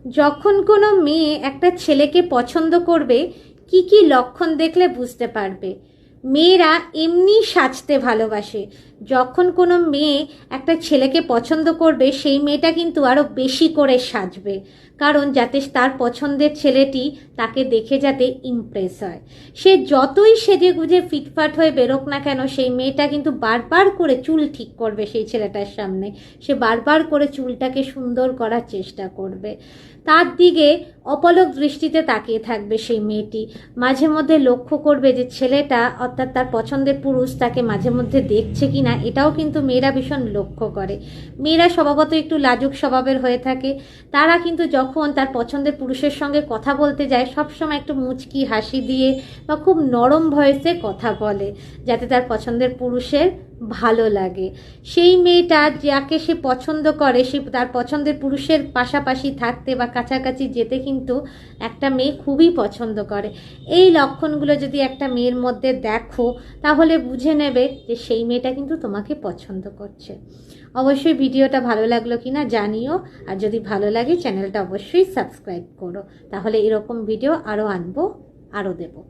যখন কোনো মেয়ে একটা ছেলেকে পছন্দ করবে, কি কি লক্ষণ দেখলে বুঝতে পারবে? মেয়েরা এমনি সাজতে ভালোবাসে। যখন কোনো মেয়ে একটা ছেলেকে পছন্দ করবে, সেই মেয়েটা কিন্তু আরও বেশি করে সাজবে, কারণ যাতে তার পছন্দের ছেলেটি তাকে দেখে যাতে ইমপ্রেস হয়। সে যতই সেজে গুজে ফিটফাট হয়ে বেরোক না কেন, সেই মেয়েটা কিন্তু বারবার করে চুল ঠিক করবে সেই ছেলেটার সামনে। সে বারবার করে চুলটাকে সুন্দর করার চেষ্টা করবে, তার দিকে অপলক দৃষ্টিতে তাকিয়ে থাকবে সেই মেয়েটি। মাঝে মধ্যে লক্ষ্য করবে যে ছেলেটা অর্থাৎ তার পছন্দের পুরুষ তাকে মাঝে মধ্যে দেখছে কি না, এটাও কিন্তু মেয়েরা ভীষণ লক্ষ্য করে। মেয়েরা স্বভাবত একটু লাজুক স্বভাবের হয়ে থাকে। তারা কিন্তু যখন তার পছন্দের পুরুষের সঙ্গে কথা বলতে যায়, সবসময় একটু মুচকি হাসি দিয়ে বা খুব নরম ভয়েসে কথা বলে, যাতে তার পছন্দের পুরুষের ভালো লাগে। সেই মেয়েটা যাকে সে পছন্দ করে, সে তার পছন্দের পুরুষের পাশাপাশি থাকতে বা কাছাকাছি যেতে কিন্তু একটা মেয়ে খুবই পছন্দ করে। এই লক্ষণগুলো যদি একটা মেয়ের মধ্যে দেখো, তাহলে বুঝে নেবে যে সেই মেয়েটা কিন্তু তোমাকে পছন্দ করছে। অবশ্যই ভিডিওটা ভালো লাগলো কিনা জানিও, আর যদি ভালো লাগে চ্যানেলটা অবশ্যই সাবস্ক্রাইব করো, তাহলে এরকম ভিডিও আরও আনবো, আরও দেবো।